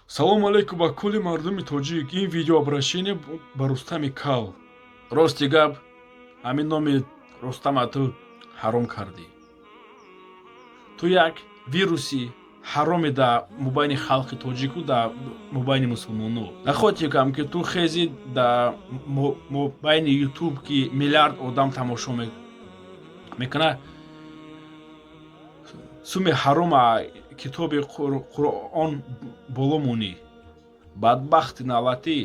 Салом алейкум ба кулли мардуми тоҷик. Ин видеообращение ба Рустами Кал. Рости гап, ҳамин номи Рустама ту ҳаром кардӣ. Ту як вируси ҳароме да мубайни халқи тоҷику да мубайни мусулмоно. Нахоти кам ки ту хези да мубайни ютуб ки миллиард одам тамошо мекунад, суми ҳарома китоби Қуръон боло монӣ. Бадбахти налатӣ.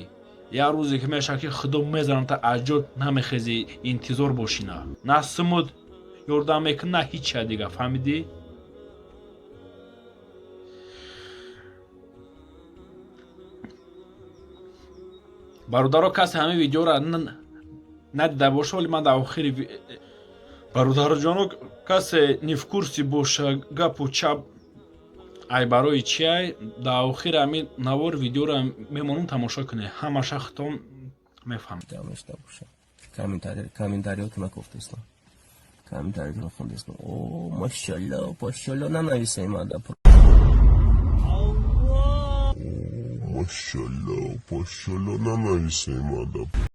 Як рӯзе ки меша ки худо мезанад аҷод намехези интизор бошина. На сумуд ёрдам мекунӣ, на ҳеҷ чиз дига. Фаҳмидӣ? бародаро касе ҳамин видеоро надида боша, вале ман дар охири бародарҷоно касе не в курси боша гапу чап ай барои чи ай, дар охири ҳамин навор видеоро мемонам тамошо кунед. Ҳамаша хитон мефаҳмед. Комментариятона гуфтаистон. Комментариятона хондаистон. О, машалло, машалло нанависем ада. Машалло, нанависем ада.